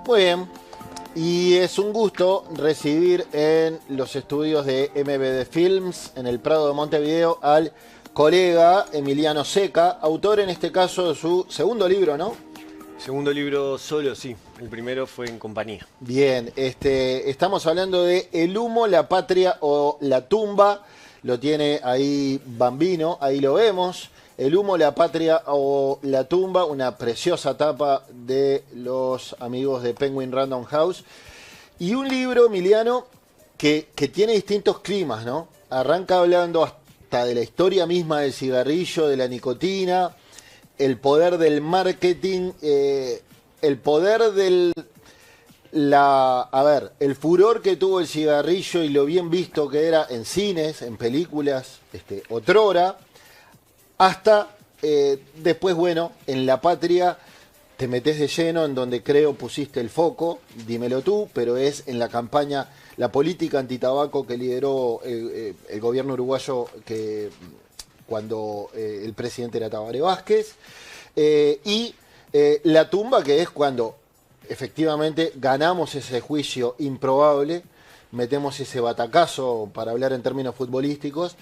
Muy bien. Y es un gusto recibir en los estudios de MBD Films, en el Prado de Montevideo, al colega Emiliano Seca, autor en este caso de su segundo libro, ¿no? Segundo libro solo, sí. El primero fue en compañía. Bien, estamos hablando de El humo, la patria o la tumba. Lo tiene ahí Bambino, ahí lo vemos. El humo, la patria o la tumba, una preciosa tapa de los amigos de Penguin Random House. Y un libro, Emiliano, que tiene distintos climas, ¿no? Arranca hablando hasta de la historia misma del cigarrillo, de la nicotina, el poder del marketing, el poder del... el furor que tuvo el cigarrillo y lo bien visto que era en cines, en películas, otrora, hasta después, bueno, en La Patria te metes de lleno, en donde creo pusiste el foco, dímelo tú, pero es en la campaña, la política antitabaco que lideró el gobierno uruguayo cuando el presidente era Tabaré Vázquez, y la tumba, que es cuando efectivamente ganamos ese juicio improbable, metemos ese batacazo, para hablar en términos futbolísticos,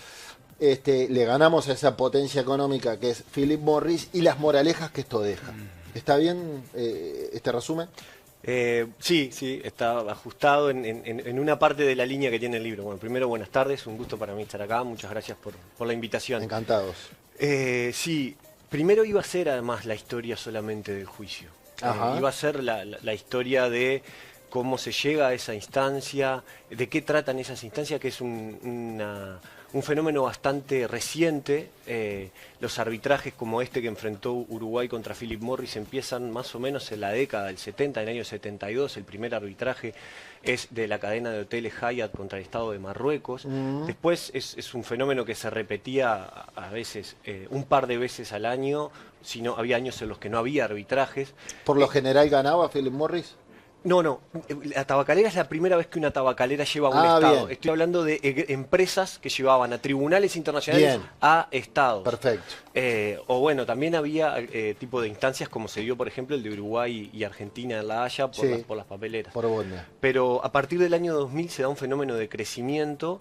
le ganamos a esa potencia económica que es Philip Morris y las moralejas que esto deja. ¿Está bien este resumen? Sí, está ajustado en una parte de la línea que tiene el libro. Bueno, primero, buenas tardes, un gusto para mí estar acá, muchas gracias por la invitación. Encantados. Sí, primero iba a ser además la historia solamente del juicio. Iba a ser la historia de cómo se llega a esa instancia, de qué tratan esas instancias, que es un fenómeno bastante reciente. Los arbitrajes como este que enfrentó Uruguay contra Philip Morris empiezan más o menos en la década del 70, en el año 72. El primer arbitraje es de la cadena de hoteles Hyatt contra el Estado de Marruecos. Después es un fenómeno que se repetía a veces, un par de veces al año, sino había años en los que no había arbitrajes. ¿Por lo general ganaba Philip Morris? No, la tabacalera es la primera vez que una tabacalera lleva a un Estado. Bien. Estoy hablando de empresas que llevaban a tribunales internacionales a Estados. Perfecto. O bueno, también había tipo de instancias como se dio, por ejemplo, el de Uruguay y Argentina en La Haya por las papeleras. Por Bonda. Pero a partir del año 2000 se da un fenómeno de crecimiento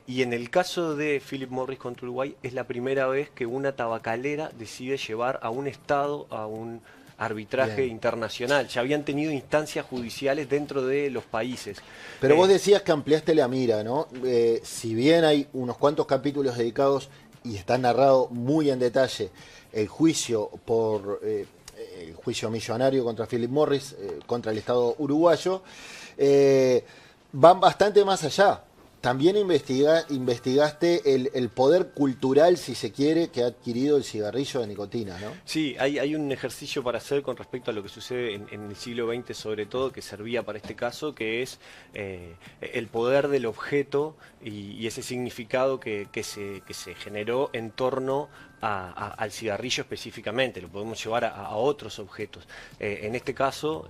y en el caso de Philip Morris contra Uruguay es la primera vez que una tabacalera decide llevar a un Estado a un arbitraje internacional. Ya habían tenido instancias judiciales dentro de los países. Pero vos decías que ampliaste la mira, ¿no? Si bien hay unos cuantos capítulos dedicados y está narrado muy en detalle el juicio el juicio millonario contra Philip Morris, contra el Estado uruguayo, van bastante más allá. También investigaste el poder cultural, si se quiere, que ha adquirido el cigarrillo de nicotina, ¿no? Sí, hay un ejercicio para hacer con respecto a lo que sucede en el siglo XX, sobre todo, que servía para este caso, que es el poder del objeto y ese significado que se generó en torno al cigarrillo específicamente. Lo podemos llevar a otros objetos. En este caso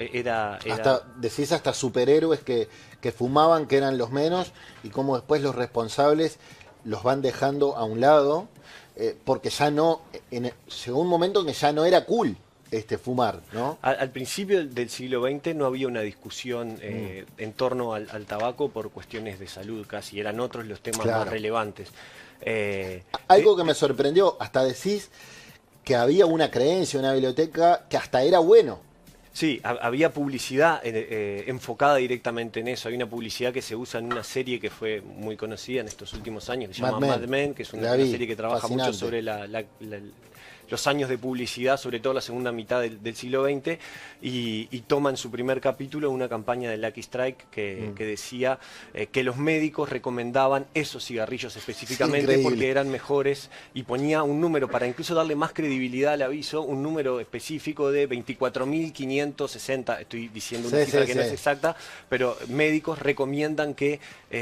Decís hasta superhéroes que fumaban, que eran los menos, y cómo después los responsables los van dejando a un lado, porque ya no, llegó un momento en que ya no era cool fumar, ¿no? Al principio del siglo XX no había una discusión en torno al tabaco por cuestiones de salud, casi eran otros los temas más relevantes. Algo que me sorprendió, hasta decís que había una creencia, una biblioteca que hasta era bueno. Sí, había publicidad enfocada directamente en eso. Hay una publicidad que se usa en una serie que fue muy conocida en estos últimos años, que se llama Mad Men, que es una serie que trabaja mucho sobre los años de publicidad, sobre todo la segunda mitad del siglo XX, y toma en su primer capítulo una campaña de Lucky Strike que decía que los médicos recomendaban esos cigarrillos específicamente porque eran mejores, y ponía un número para incluso darle más credibilidad al aviso, un número específico de 24.560, estoy diciendo una cifra que no es exacta, pero médicos recomiendan que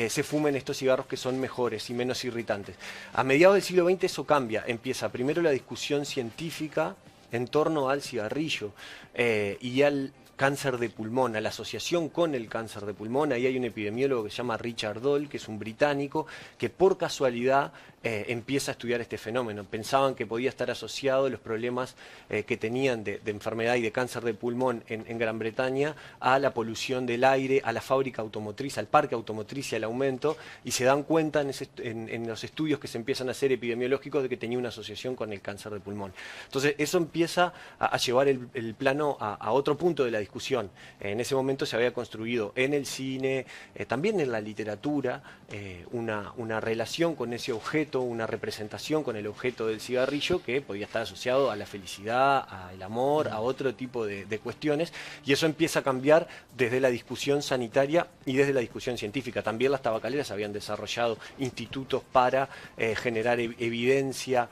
se fumen estos cigarros que son mejores y menos irritantes. A mediados del siglo XX eso cambia, empieza primero la discusión científica en torno al cigarrillo y al cáncer de pulmón, a la asociación con el cáncer de pulmón. Ahí hay un epidemiólogo que se llama Richard Doll, que es un británico, que por casualidad empieza a estudiar este fenómeno. Pensaban que podía estar asociado los problemas que tenían de enfermedad y de cáncer de pulmón en Gran Bretaña a la polución del aire, a la fábrica automotriz, al parque automotriz y al aumento, y se dan cuenta en los estudios que se empiezan a hacer epidemiológicos de que tenía una asociación con el cáncer de pulmón. Entonces eso empieza a llevar el plano a otro punto de la discusión. En ese momento se había construido en el cine, también en la literatura, una relación con ese objeto, una representación con el objeto del cigarrillo que podía estar asociado a la felicidad, al amor, a otro tipo de cuestiones, y eso empieza a cambiar desde la discusión sanitaria y desde la discusión científica. También las tabacaleras habían desarrollado institutos para generar evidencia,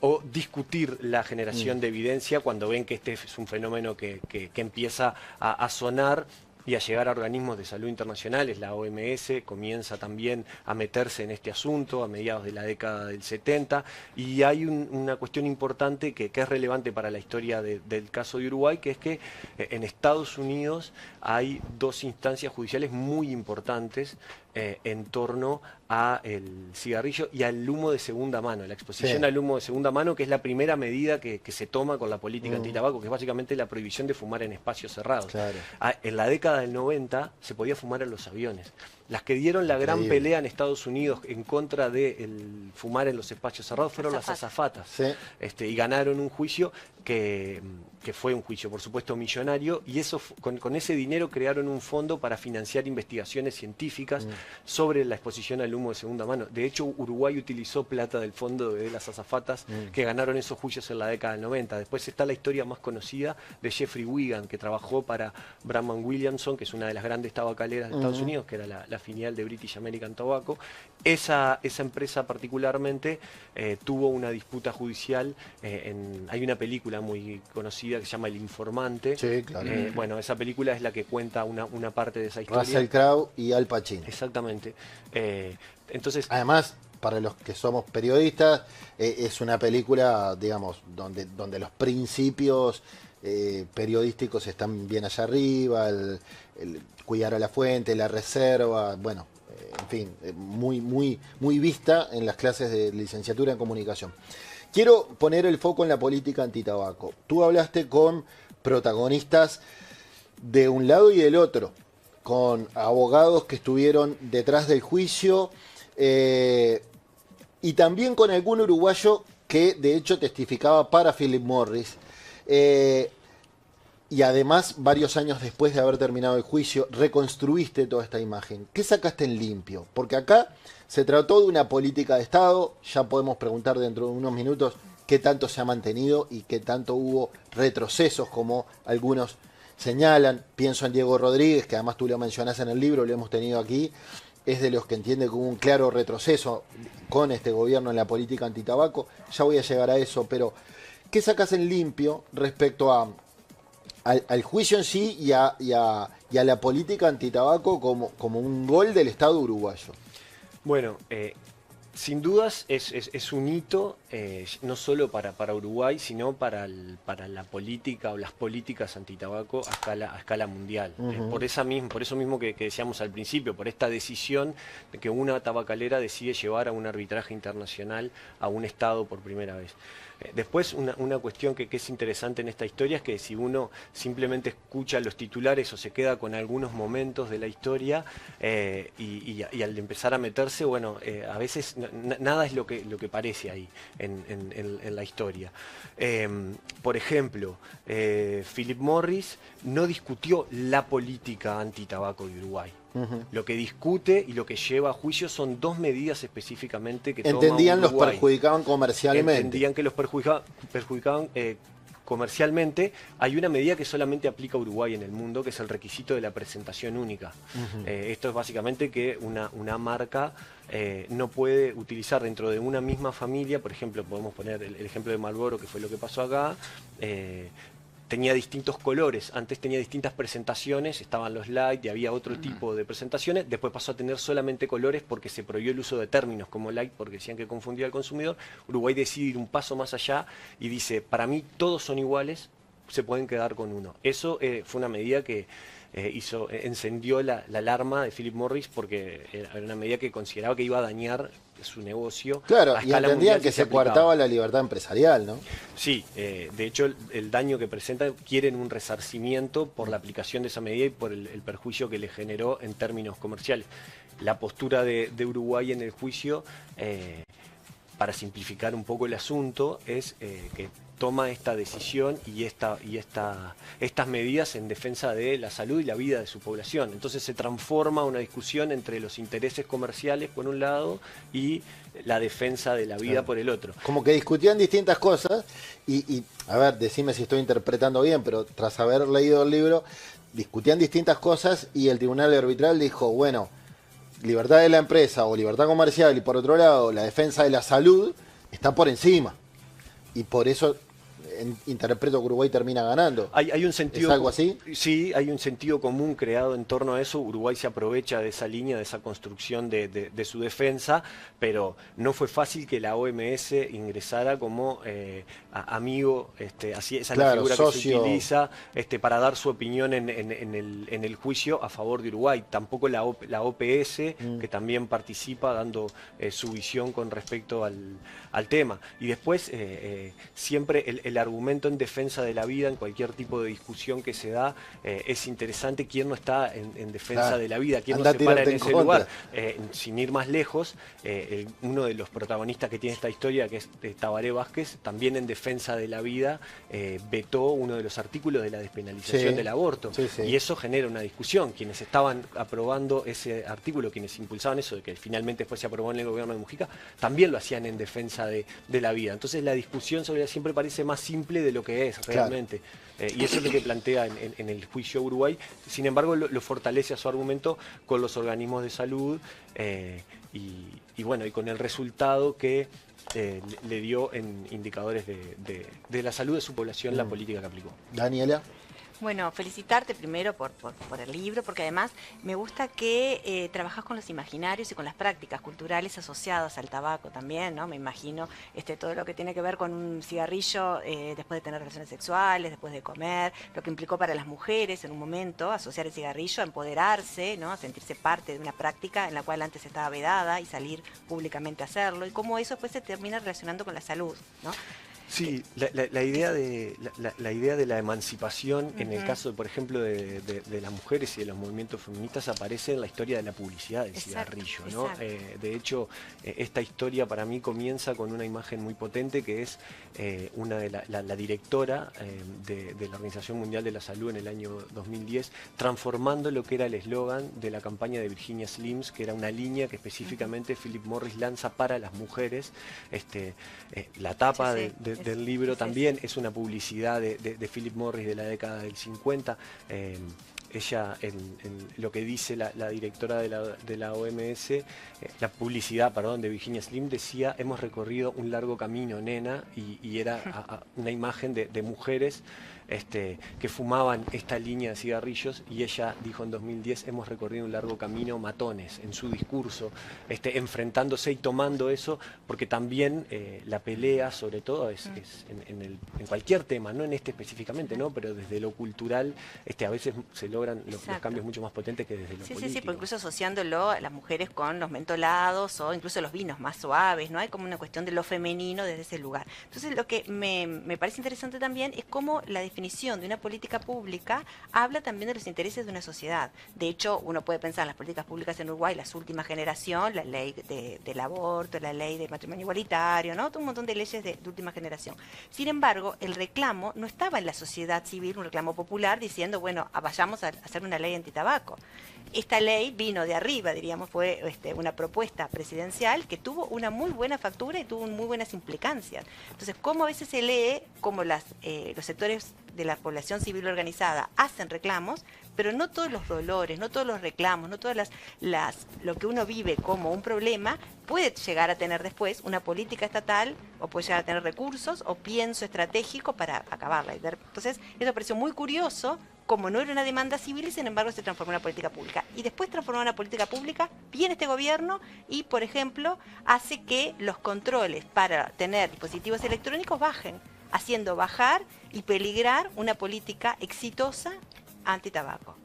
o discutir la generación de evidencia cuando ven que este es un fenómeno que empieza a sonar y a llegar a organismos de salud internacionales. La OMS comienza también a meterse en este asunto a mediados de la década del 70, y hay una cuestión importante que es relevante para la historia del caso de Uruguay, que es que en Estados Unidos hay dos instancias judiciales muy importantes en torno a el cigarrillo y al humo de segunda mano, la exposición al humo de segunda mano, que es la primera medida que se toma con la política antitabaco, que es básicamente la prohibición de fumar en espacios cerrados. Claro. En la década del 90 se podía fumar en los aviones. Las que dieron la gran pelea en Estados Unidos en contra de fumar en los espacios cerrados fueron las azafatas. Sí. Y ganaron un juicio que fue un juicio, por supuesto, millonario, y eso con ese dinero crearon un fondo para financiar investigaciones científicas sobre la exposición al humo de segunda mano. De hecho, Uruguay utilizó plata del fondo de las azafatas que ganaron esos juicios en la década del 90. Después está la historia más conocida de Jeffrey Wigan, que trabajó para Bramman Williamson, que es una de las grandes tabacaleras de Estados Unidos, que era la filial de British American Tobacco. Esa empresa particularmente tuvo una disputa judicial. Hay una película muy conocida que se llama El Informante. Sí, claro. Bueno, esa película es la que cuenta una parte de esa historia. Russell Crowe y Al Pacino. Exactamente. Entonces, además, para los que somos periodistas, es una película, digamos, donde los principios periodísticos están bien allá arriba, el cuidar a la fuente, la reserva, bueno, en fin, muy vista en las clases de licenciatura en comunicación. Quiero poner el foco en la política antitabaco. Tú hablaste con protagonistas de un lado y del otro, con abogados que estuvieron detrás del juicio, y también con algún uruguayo que de hecho testificaba para Philip Morris. Y además, varios años después de haber terminado el juicio, reconstruiste toda esta imagen. ¿Qué sacaste en limpio? Porque acá se trató de una política de Estado. Ya podemos preguntar dentro de unos minutos qué tanto se ha mantenido y qué tanto hubo retrocesos, como algunos señalan. Pienso en Diego Rodríguez, que además tú lo mencionás en el libro, lo hemos tenido aquí. Es de los que entiende que hubo un claro retroceso con este gobierno en la política antitabaco. Ya voy a llegar a eso, pero ¿qué sacas en limpio respecto al juicio en sí y a la política antitabaco como un gol del Estado uruguayo? Bueno, sin dudas es un hito, no solo para Uruguay, sino para la política o las políticas antitabaco a escala mundial. Por eso mismo que decíamos al principio, por esta decisión de que una tabacalera decide llevar a un arbitraje internacional a un Estado por primera vez. Después, una cuestión que es interesante en esta historia es que si uno simplemente escucha los titulares o se queda con algunos momentos de la historia y al empezar a meterse, bueno, a veces nada es lo que parece ahí en la historia. Por ejemplo, Philip Morris no discutió la política antitabaco de Uruguay. Lo que discute y lo que lleva a juicio son dos medidas específicamente que entendían los perjudicaban comercialmente. Entendían que los perjudicaban comercialmente. Hay una medida que solamente aplica a Uruguay en el mundo, que es el requisito de la presentación única. Esto es básicamente que una marca no puede utilizar dentro de una misma familia, por ejemplo, podemos poner el ejemplo de Marlboro, que fue lo que pasó acá. Tenía distintos colores, antes tenía distintas presentaciones, estaban los light y había otro tipo de presentaciones, después pasó a tener solamente colores porque se prohibió el uso de términos como light porque decían que confundía al consumidor. Uruguay decide ir un paso más allá y dice, para mí todos son iguales, se pueden quedar con uno. Eso fue una medida que encendió la alarma de Philip Morris, porque era una medida que consideraba que iba a dañar su negocio. Claro, y entendían que se coartaba la libertad empresarial, ¿no? Sí, de hecho el daño que presentan, quieren un resarcimiento por la aplicación de esa medida y por el perjuicio que le generó en términos comerciales. La postura de Uruguay en el juicio, para simplificar un poco el asunto, es que toma esta decisión y estas medidas en defensa de la salud y la vida de su población. Entonces se transforma una discusión entre los intereses comerciales por un lado y la defensa de la vida por el otro. Como que discutían distintas cosas y a ver, decime si estoy interpretando bien, pero tras haber leído el libro, discutían distintas cosas y el tribunal arbitral dijo, bueno, libertad de la empresa o libertad comercial y por otro lado la defensa de la salud está por encima. Y por eso interpreto que Uruguay termina ganando. Hay un sentido, ¿es algo así? Sí, hay un sentido común creado en torno a eso. Uruguay se aprovecha de esa línea, de esa construcción de su defensa, pero no fue fácil que la OMS ingresara como amigo, así esa claro, es la figura socio, que se utiliza para dar su opinión en el juicio a favor de Uruguay. Tampoco la OPS, que también participa dando su visión con respecto al tema. Y después siempre el argumento en defensa de la vida en cualquier tipo de discusión que se da es interesante. ¿Quién no está en defensa de la vida? ¿Quién no se para en ese lugar? Sin ir más lejos, uno de los protagonistas que tiene esta historia, que es Tabaré Vázquez, también en defensa de la vida, vetó uno de los artículos de la despenalización del aborto. Y eso genera una discusión. Quienes estaban aprobando ese artículo, quienes impulsaban eso, de que finalmente después se aprobó en el gobierno de Mujica, también lo hacían en defensa de la vida. Entonces la discusión sobre ella siempre parece más simple de lo que es realmente. Claro. Y eso es lo que plantea en el juicio Uruguay. Sin embargo, lo fortalece a su argumento con los organismos de salud y bueno, y con el resultado que le dio en indicadores de la salud de su población la política que aplicó. Daniela. Bueno, felicitarte primero por el libro, porque además me gusta que trabajas con los imaginarios y con las prácticas culturales asociadas al tabaco también, ¿no? Me imagino todo lo que tiene que ver con un cigarrillo después de tener relaciones sexuales, después de comer, lo que implicó para las mujeres en un momento asociar el cigarrillo a empoderarse, ¿no? A sentirse parte de una práctica en la cual antes estaba vedada y salir públicamente a hacerlo, y cómo eso después se termina relacionando con la salud, ¿no? Sí, la idea de la emancipación, en el caso, por ejemplo, de las mujeres y de los movimientos feministas, aparece en la historia de la publicidad del cigarrillo, ¿no? De hecho, esta historia para mí comienza con una imagen muy potente, que es una de la directora de la Organización Mundial de la Salud en el año 2010, transformando lo que era el eslogan de la campaña de Virginia Slims, que era una línea que específicamente Philip Morris lanza para las mujeres. La tapa del libro también es una publicidad de Philip Morris de la década del 50. Ella, lo que dice la directora de la OMS, la publicidad, perdón, de Virginia Slim, decía: hemos recorrido un largo camino, nena, y era una imagen de mujeres que fumaban esta línea de cigarrillos, y ella dijo en 2010: hemos recorrido un largo camino, matones, en su discurso, enfrentándose y tomando eso, porque también la pelea, sobre todo, es en cualquier tema, no en este específicamente, ¿no? Pero desde lo cultural, a veces se logran los cambios mucho más potentes que desde lo político. Sí, porque incluso asociándolo a las mujeres con los mentolados o incluso los vinos más suaves, ¿no? Hay como una cuestión de lo femenino desde ese lugar. Entonces, lo que me parece interesante también es cómo la definición de una política pública habla también de los intereses de una sociedad. De hecho, uno puede pensar en las políticas públicas en Uruguay, las últimas generación, la ley del aborto, la ley del matrimonio igualitario, ¿no? Todo un montón de leyes de última generación. Sin embargo, el reclamo no estaba en la sociedad civil, un reclamo popular diciendo, bueno, vayamos a hacer una ley antitabaco. Esta ley vino de arriba, diríamos, fue una propuesta presidencial que tuvo una muy buena factura y tuvo muy buenas implicancias. Entonces, cómo a veces se lee cómo los sectores de la población civil organizada hacen reclamos, pero no todos los dolores, no todos los reclamos, no todas lo que uno vive como un problema puede llegar a tener después una política estatal, o puede llegar a tener recursos o pienso estratégico para acabarla. Entonces, eso me pareció muy curioso, como no era una demanda civil y sin embargo se transformó en una política pública. Y después transformó en una política pública, viene este gobierno y, por ejemplo, hace que los controles para tener dispositivos electrónicos bajen. haciendo bajar y peligrar una política exitosa antitabaco.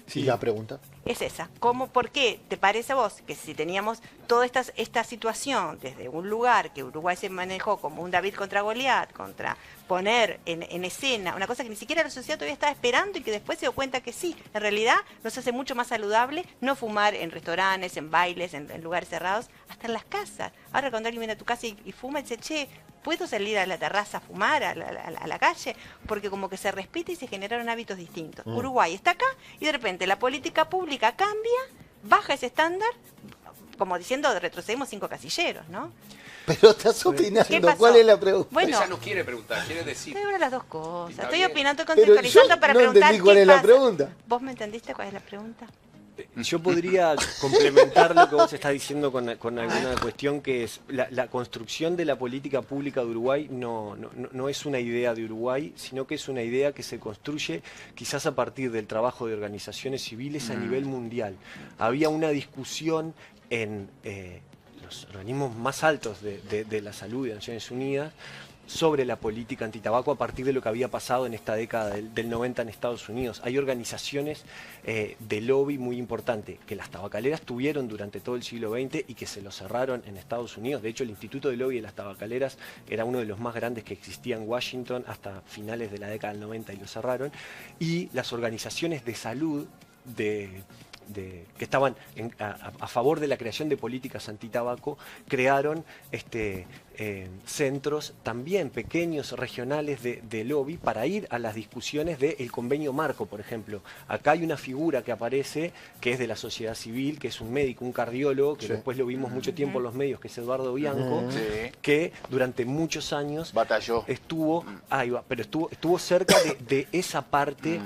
Sí. ¿Y la pregunta? Es esa. ¿Por qué te parece a vos que si teníamos toda esta situación desde un lugar que Uruguay se manejó como un David contra Goliat, contra poner en escena una cosa que ni siquiera la sociedad todavía estaba esperando y que después se dio cuenta que sí, en realidad nos hace mucho más saludable no fumar en restaurantes, en bailes, en lugares cerrados, hasta en las casas? Ahora cuando alguien viene a tu casa y fuma, dice, che, ¿puedo salir a la terraza a fumar, a la calle? Porque como que se respeta y se generaron hábitos distintos. Uruguay está acá y de repente la política pública cambia, baja ese estándar, como diciendo, retrocedemos 5 casilleros, ¿no? Pero estás opinando, ¿cuál es la pregunta? Bueno, ella no quiere preguntar, quiere decir. Estoy ahora las dos cosas. Estoy bien. opinando, contextualizando para no preguntar entendí cuál qué es la pasa. pregunta. ¿Vos me entendiste cuál es la pregunta? Yo podría complementar lo que vos estás diciendo con alguna cuestión que es la construcción de la política pública de Uruguay no es una idea de Uruguay, sino que es una idea que se construye quizás a partir del trabajo de organizaciones civiles a nivel mundial. Había una discusión en los organismos más altos de la salud de Naciones Unidas sobre la política antitabaco a partir de lo que había pasado en esta década del 90 en Estados Unidos. Hay organizaciones de lobby muy importantes que las tabacaleras tuvieron durante todo el siglo XX y que se lo cerraron en Estados Unidos. De hecho, el Instituto de Lobby de las Tabacaleras era uno de los más grandes que existía en Washington hasta finales de la década del 90 y lo cerraron. Y las organizaciones de salud que estaban a favor de la creación de políticas antitabaco, crearon centros también pequeños, regionales de lobby para ir a las discusiones del convenio marco, por ejemplo. Acá hay una figura que aparece que es de la sociedad civil, que es un médico, un cardiólogo, que después lo vimos mucho tiempo en los medios, que es Eduardo Bianco, que durante muchos años batalló. Estuvo cerca de esa parte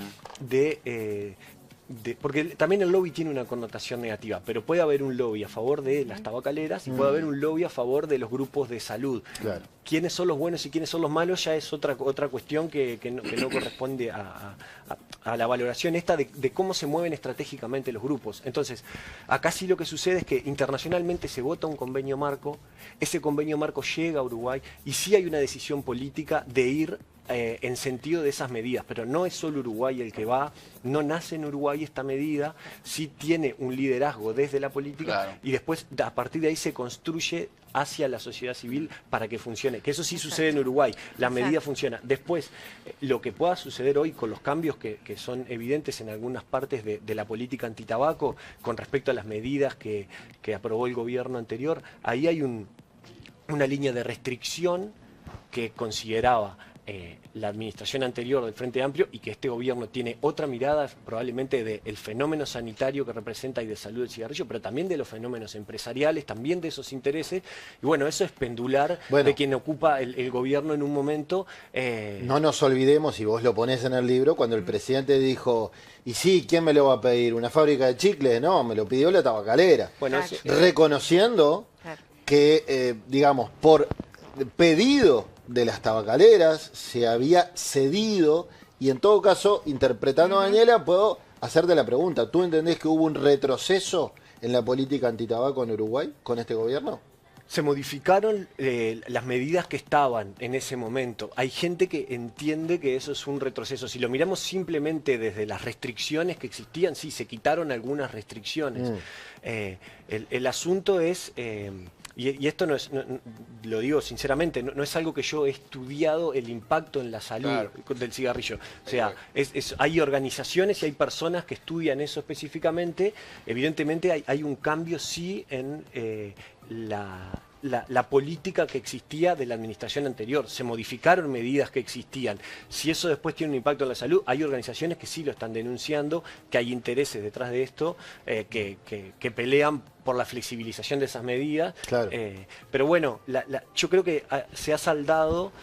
porque también el lobby tiene una connotación negativa, pero puede haber un lobby a favor de las tabacaleras y puede haber un lobby a favor de los grupos de salud. Claro. Quiénes son los buenos y quiénes son los malos ya es otra cuestión que no corresponde a la valoración esta de cómo se mueven estratégicamente los grupos. Entonces, acá sí lo que sucede es que internacionalmente se vota un convenio marco, ese convenio marco llega a Uruguay y sí hay una decisión política de ir en sentido de esas medidas, pero no es solo Uruguay el que va, no nace en Uruguay esta medida, sí tiene un liderazgo desde la política, claro, y después a partir de ahí se construye hacia la sociedad civil para que funcione, que eso sí sucede en Uruguay, la medida funciona. Después, lo que pueda suceder hoy con los cambios que son evidentes en algunas partes de la política antitabaco con respecto a las medidas que aprobó el gobierno anterior, ahí hay una línea de restricción que consideraba la administración anterior del Frente Amplio y que este gobierno tiene otra mirada probablemente del fenómeno sanitario que representa y de salud del cigarrillo, pero también de los fenómenos empresariales, también de esos intereses, y bueno, eso es pendular de quien ocupa el gobierno en un momento. No nos olvidemos, y vos lo ponés en el libro, cuando el presidente dijo, y sí, ¿quién me lo va a pedir? ¿Una fábrica de chicles? No, me lo pidió la tabacalera. Bueno, reconociendo que, digamos, por pedido de las tabacaleras se había cedido, y en todo caso, interpretando a Daniela, puedo hacerte la pregunta, ¿tú entendés que hubo un retroceso en la política antitabaco en Uruguay con este gobierno? Se modificaron las medidas que estaban en ese momento. Hay gente que entiende que eso es un retroceso. Si lo miramos simplemente desde las restricciones que existían, sí, se quitaron algunas restricciones. El asunto es... Y esto no es, lo digo sinceramente, no es algo que yo he estudiado el impacto en la salud del cigarrillo. O sea, hay organizaciones y hay personas que estudian eso específicamente. Evidentemente hay un cambio sí en la política que existía de la administración anterior. Se modificaron medidas que existían. Si eso después tiene un impacto en la salud, hay organizaciones que sí lo están denunciando, que hay intereses detrás de esto, que pelean por la flexibilización de esas medidas. Claro. Pero bueno, yo creo que se ha saldado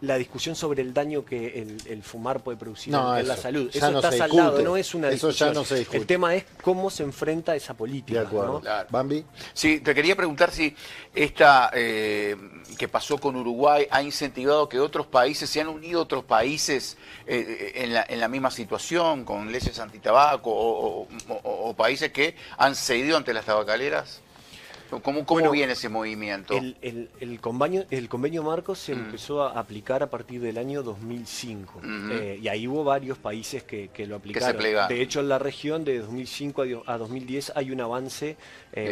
la discusión sobre el daño que el fumar puede producir en la salud. Eso está saldado, no es una discusión. Eso ya no se discute. El tema es cómo se enfrenta esa política. De acuerdo. ¿No? Claro. Bambi. Sí, te quería preguntar si esta que pasó con Uruguay ha incentivado que otros países, se han unido otros países en la misma situación, con leyes antitabaco, o países que han cedido ante las tabacaleras. ¿Cómo viene ese movimiento? El convenio marco se empezó a aplicar a partir del año 2005 y ahí hubo varios países que lo aplicaron. De hecho, en la región de 2005 a 2010 hay un avance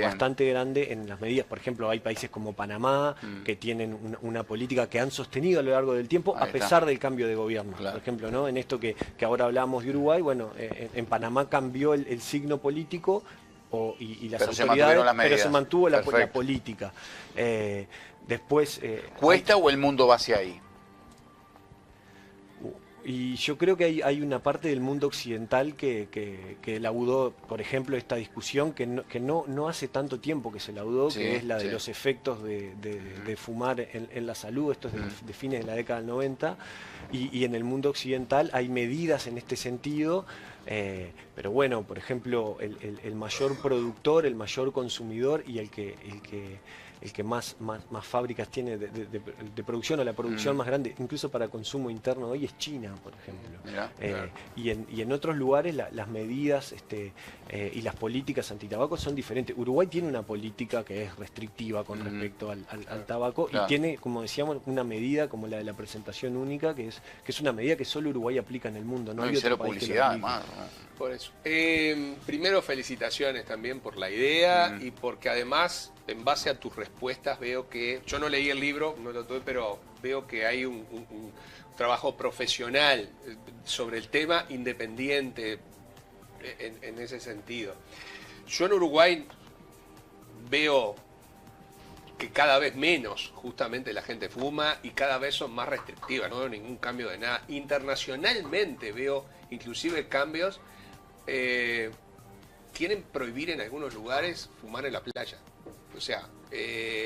bastante grande en las medidas. Por ejemplo, hay países como Panamá que tienen una política que han sostenido a lo largo del tiempo a pesar del cambio de gobierno. Claro. Por ejemplo, ¿no? En esto que ahora hablamos de Uruguay, bueno, en Panamá cambió el signo político y las autoridades, pero se mantuvo la política. Después... ¿Cuesta o el mundo va hacia ahí? Y yo creo que hay una parte del mundo occidental que laudó, por ejemplo, esta discusión que no hace tanto tiempo que se laudó, que es la de los efectos de fumar en la salud. Esto es de fines de la década del 90, y en el mundo occidental hay medidas en este sentido, pero bueno, por ejemplo, el mayor productor, el mayor consumidor y el que más fábricas tiene de producción, o la producción más grande, incluso para consumo interno hoy, es China, por ejemplo. Mirá. Y en otros lugares las medidas y las políticas antitabaco son diferentes. Uruguay tiene una política que es restrictiva con respecto al tabaco, y tiene, como decíamos, una medida como la de la presentación única, que es una medida que solo Uruguay aplica en el mundo. No hay cero publicidad, además. Por eso. Primero, felicitaciones también por la idea y porque además, en base a tus respuestas, veo que... Yo no leí el libro, no lo tuve, pero veo que hay un trabajo profesional sobre el tema, independiente en ese sentido. Yo en Uruguay veo que cada vez menos justamente la gente fuma y cada vez son más restrictivas, no veo ningún cambio de nada. Internacionalmente veo inclusive cambios. Quieren prohibir en algunos lugares fumar en la playa. O sea,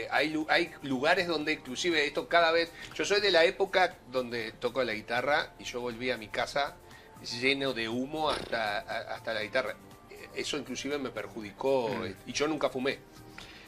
hay lugares donde inclusive esto cada vez... Yo soy de la época donde toco la guitarra y yo volví a mi casa lleno de humo hasta la guitarra. Eso inclusive me perjudicó y yo nunca fumé.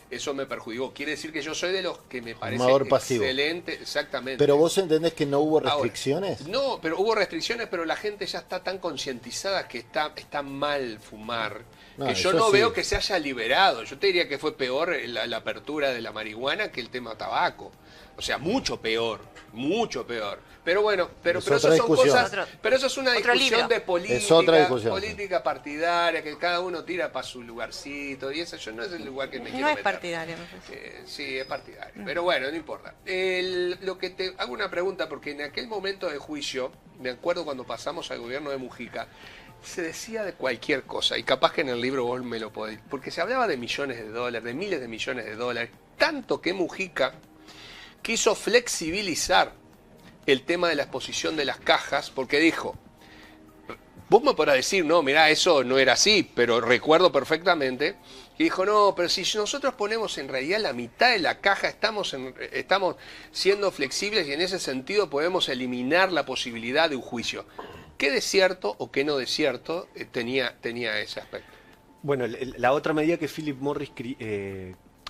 Eso me perjudicó. Quiere decir que yo soy de los que me parece excelente. Exactamente. Pero vos entendés que no hubo restricciones. Ahora, no, pero hubo restricciones, pero la gente ya está tan concientizada que está mal fumar. Que yo no veo que se haya liberado. Yo te diría que fue peor la apertura de la marihuana que el tema tabaco. O sea, mucho peor. Pero bueno, pero eso son cosas. Pero eso es una discusión de política partidaria, que cada uno tira para su lugarcito, y eso yo no es el lugar que me quiero meter. No es partidaria, sí, es partidaria. Pero bueno, no importa. Lo que te hago una pregunta, porque en aquel momento de juicio, me acuerdo cuando pasamos al gobierno de Mujica, se decía de cualquier cosa, y capaz que en el libro vos me lo podés, porque se hablaba de millones de dólares, de miles de millones de dólares, tanto que Mujica quiso flexibilizar el tema de la exposición de las cajas, porque dijo, vos me podrás decir, no, mirá, eso no era así, pero recuerdo perfectamente que dijo, no, pero si nosotros ponemos en realidad la mitad de la caja, estamos siendo flexibles y en ese sentido podemos eliminar la posibilidad de un juicio. ¿Qué de cierto o qué no de cierto tenía ese aspecto? Bueno, la otra medida que Philip Morris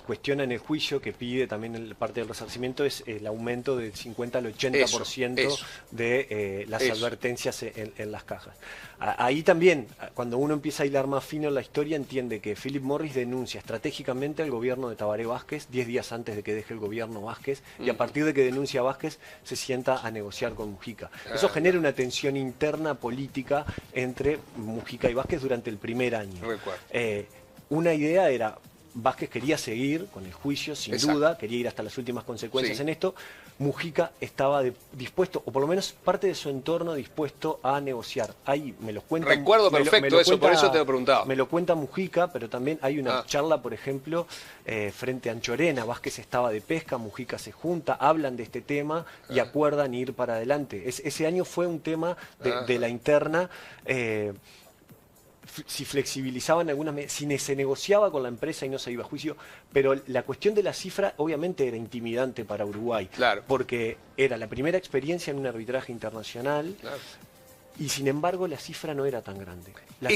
cuestiona en el juicio, que pide también en parte del resarcimiento, es el aumento del 50 al 80% de las advertencias en las cajas. Ahí también, cuando uno empieza a hilar más fino en la historia, entiende que Philip Morris denuncia estratégicamente al gobierno de Tabaré Vázquez 10 días antes de que deje el gobierno Vázquez, y a partir de que denuncia a Vázquez se sienta a negociar con Mujica. Eso genera una tensión interna política entre Mujica y Vázquez durante el primer año. Una idea era... Vázquez quería seguir con el juicio, sin duda, quería ir hasta las últimas consecuencias en esto. Mujica estaba dispuesto, o por lo menos parte de su entorno dispuesto a negociar. Ahí me lo cuenta. Recuerdo perfecto eso, por eso te lo preguntaba. Me lo cuenta Mujica, pero también hay una charla, por ejemplo, frente a Anchorena. Vázquez estaba de pesca, Mujica se junta, hablan de este tema y acuerdan ir para adelante. Ese año fue un tema de la interna. Si flexibilizaban algunas medidas, si se negociaba con la empresa y no se iba a juicio, pero la cuestión de la cifra obviamente era intimidante para Uruguay, porque era la primera experiencia en un arbitraje internacional, y sin embargo la cifra no era tan grande. La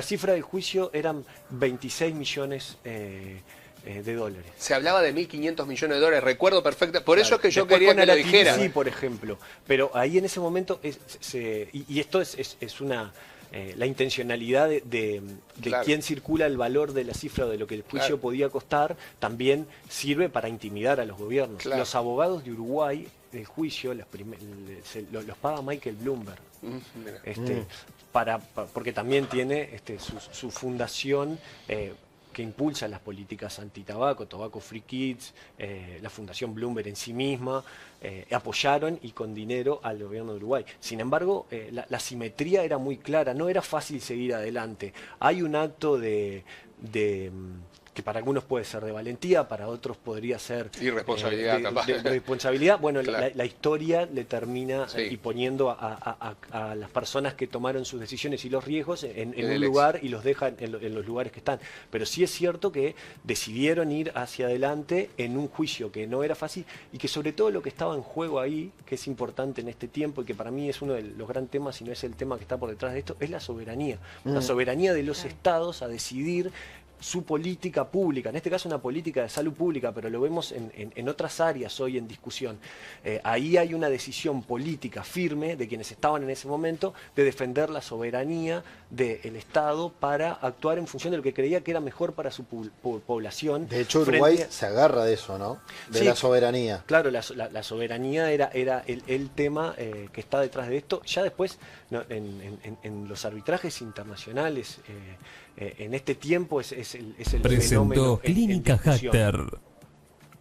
cifra del juicio eran 26 millones de dólares. Se hablaba de 1.500 millones de dólares, recuerdo perfecto, por eso es que yo quería que lo dijera. Sí, por ejemplo, pero ahí en ese momento, y esto es una... la intencionalidad de Claro. quién circula el valor de la cifra de lo que el juicio podía costar, también sirve para intimidar a los gobiernos. Claro. Los abogados de Uruguay, el juicio, los paga Michael Bloomberg. Mira. Porque también tiene su fundación que impulsa las políticas anti-tabaco, Tobacco Free Kids, la Fundación Bloomberg en sí misma, apoyaron y con dinero al gobierno de Uruguay. Sin embargo, la simetría era muy clara, no era fácil seguir adelante. Hay un acto que para algunos puede ser de valentía, para otros podría ser Irresponsabilidad, capaz. de responsabilidad. Bueno, Claro. la historia le termina Sí. y poniendo a las personas que tomaron sus decisiones y los riesgos en En un el lugar y los dejan en los lugares que están. Pero sí es cierto que decidieron ir hacia adelante en un juicio que no era fácil y que sobre todo lo que estaba en juego ahí, que es importante en este tiempo y que para mí es uno de los grandes temas, y no es el tema que está por detrás de esto, es la soberanía. La soberanía de los estados a decidir su política pública, en este caso una política de salud pública, pero lo vemos en otras áreas hoy en discusión. Ahí hay una decisión política firme de quienes estaban en ese momento de defender la soberanía del Estado para actuar en función de lo que creía que era mejor para su población. De hecho, Uruguay se agarra de eso, ¿no? De Sí, la soberanía. Claro, la soberanía era el tema que está detrás de esto. Ya después, no, en los arbitrajes internacionales, en este tiempo es el fenómeno Presentó Clínica discusión. Hatter.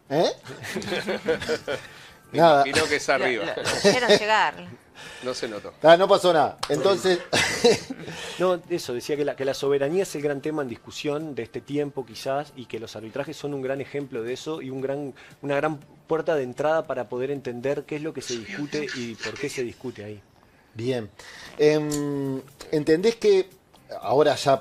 ¿Eh? Me Nada. imagino que es arriba. Lo hicieron llegar. No se notó. Ah, no pasó nada. Entonces, No, eso, decía que la soberanía es el gran tema en discusión de este tiempo quizás, y que los arbitrajes son un gran ejemplo de eso y una gran puerta de entrada para poder entender qué es lo que se discute y por qué se discute ahí. bien. ¿Entendés que ahora ya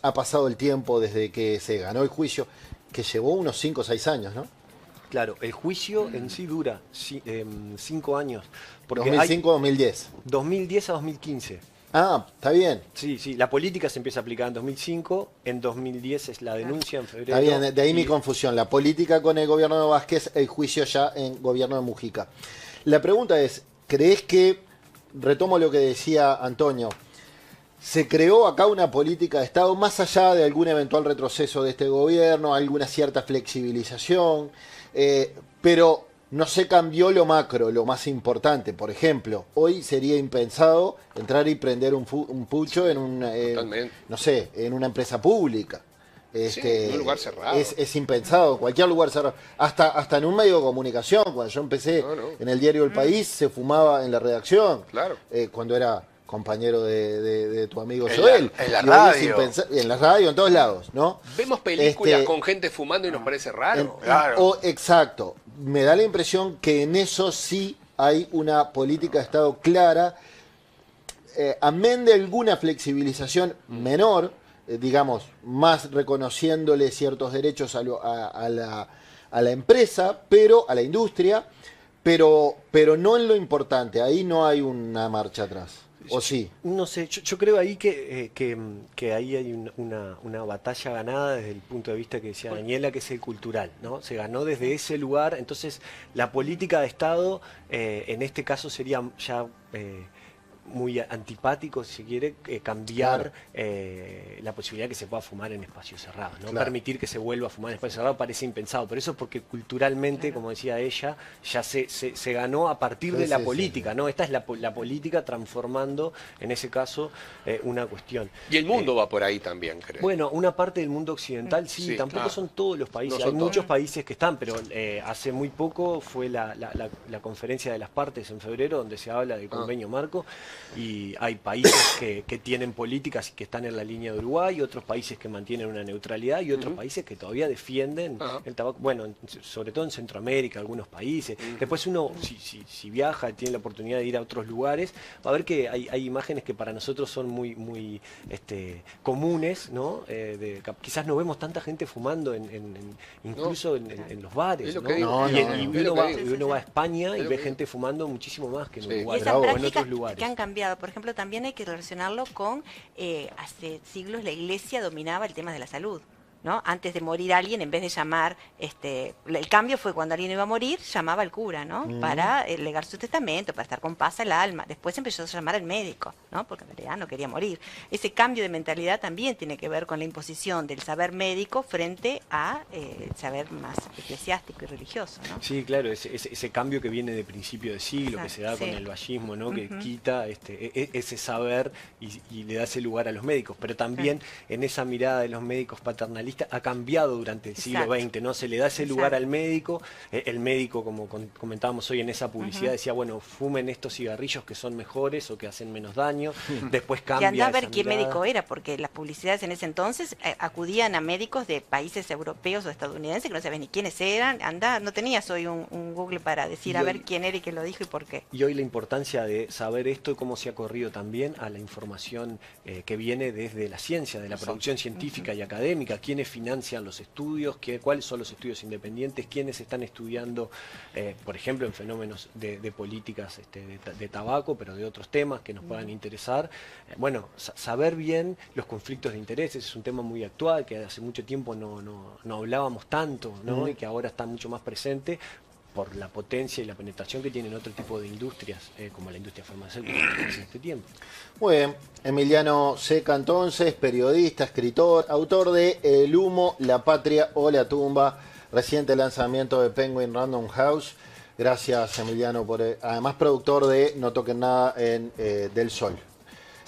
ha pasado el tiempo desde que se ganó el juicio, que llevó unos 5 o 6 años, ¿no? Claro, el juicio en sí dura 5 años. Porque 2005-2010. 2010 a 2015. Ah, está bien. Sí, la política se empieza a aplicar en 2005, en 2010 es la denuncia, en febrero. Está bien, de ahí mi y- confusión. La política con el gobierno de Vázquez, el juicio ya en gobierno de Mujica. La pregunta es, ¿crees que, retomo lo que decía Antonio, se creó acá una política de Estado más allá de algún eventual retroceso de este gobierno, alguna cierta flexibilización, pero no se cambió lo macro, lo más importante? Por ejemplo, hoy sería impensado entrar y prender un pucho en Totalmente. no sé, en una empresa pública. en un lugar cerrado. Es impensado, en cualquier lugar cerrado. Hasta en un medio de comunicación. Cuando yo empecé No. en el diario El País, se fumaba en la redacción. Claro. Cuando era compañero de tu amigo En Joel. la- en la Y hoy es radio. en la radio, en todos lados, ¿no? Vemos películas Este, con gente fumando y nos parece raro. Claro. Exacto. Me da la impresión que en eso sí hay una política de Estado clara, amén de alguna flexibilización menor, digamos, más reconociéndole ciertos derechos a la empresa, pero a la industria, pero no en lo importante. Ahí no hay una marcha atrás. ¿O sí? No sé, yo creo ahí que ahí hay una batalla ganada desde el punto de vista que decía Daniela, que es el cultural, ¿no? Se ganó desde ese lugar, entonces la política de Estado en este caso sería ya muy antipático, si se quiere, cambiar la posibilidad de que se pueda fumar en espacios cerrados, ¿no? Claro. Permitir que se vuelva a fumar en espacios cerrados parece impensado, pero eso es porque culturalmente, como decía ella, ya se ganó a partir Sí, de la sí, política, sí. ¿no? Esta es la política transformando, en ese caso, una cuestión. Y el mundo va por ahí también, creo. Bueno, una parte del mundo occidental sí, Sí, tampoco claro. son todos los países, No hay son todos. muchos países que están, pero hace muy poco fue la conferencia de las partes en febrero, donde se habla del convenio marco, y hay países que tienen políticas y que están en la línea de Uruguay, otros países que mantienen una neutralidad y otros países que todavía defienden Ajá. el tabaco, bueno, sobre todo en Centroamérica, algunos países. Después uno, si viaja, tiene la oportunidad de ir a otros lugares, va a ver que hay imágenes que para nosotros son muy comunes, ¿no? Quizás no vemos tanta gente fumando incluso en los bares, Es lo ¿no? que digo. No, Y, no, y no. uno Es lo va, que digo. y uno va a España y Es lo ve que gente fumando muchísimo más que en Sí. Uruguay Y esas o en prácticas otros lugares. que han cambiado, por ejemplo, también hay que relacionarlo con hace siglos la Iglesia dominaba el tema de la salud, ¿no? Antes de morir alguien, en vez de llamar, el cambio fue cuando alguien iba a morir, llamaba al cura, ¿no? Para legar su testamento, para estar con paz al alma. Después empezó a llamar al médico, ¿no? Porque en realidad no quería morir. Ese cambio de mentalidad también tiene que ver con la imposición del saber médico frente a el saber más eclesiástico y religioso, ¿no? Sí, claro, ese cambio que viene de principio de siglo, que se da con el vallismo, ¿no? Que quita ese saber y le da ese lugar a los médicos, pero también en esa mirada de los médicos paternalistas ha cambiado durante el siglo XX, ¿no? Se le da ese lugar al médico, el médico, como comentábamos hoy en esa publicidad, decía, bueno, fumen estos cigarrillos que son mejores o que hacen menos daño, después cambia. Y anda a ver qué médico era, porque las publicidades en ese entonces acudían a médicos de países europeos o estadounidenses que no sabes ni quiénes eran, anda, no tenías hoy un Google para decir a ver quién era y quién lo dijo y por qué. Y hoy la importancia de saber esto y cómo se ha corrido también a la información que viene desde la ciencia, de la producción científica y académica, quiénes financian los estudios, cuáles son los estudios independientes, quiénes están estudiando, por ejemplo, en fenómenos de políticas de tabaco, pero de otros temas que nos puedan interesar. Bueno, saber bien los conflictos de intereses es un tema muy actual, que hace mucho tiempo no hablábamos tanto, ¿no? Y que ahora está mucho más presente por la potencia y la penetración que tienen otro tipo de industrias, como la industria farmacéutica en este tiempo. Muy bien, Emiliano Ceca entonces, periodista, escritor, autor de El humo, la patria o la tumba, reciente lanzamiento de Penguin Random House. Gracias, Emiliano, además productor de No toquen nada en Del Sol.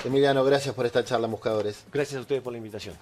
Emiliano, gracias por esta charla, Buscadores. Gracias a ustedes por la invitación.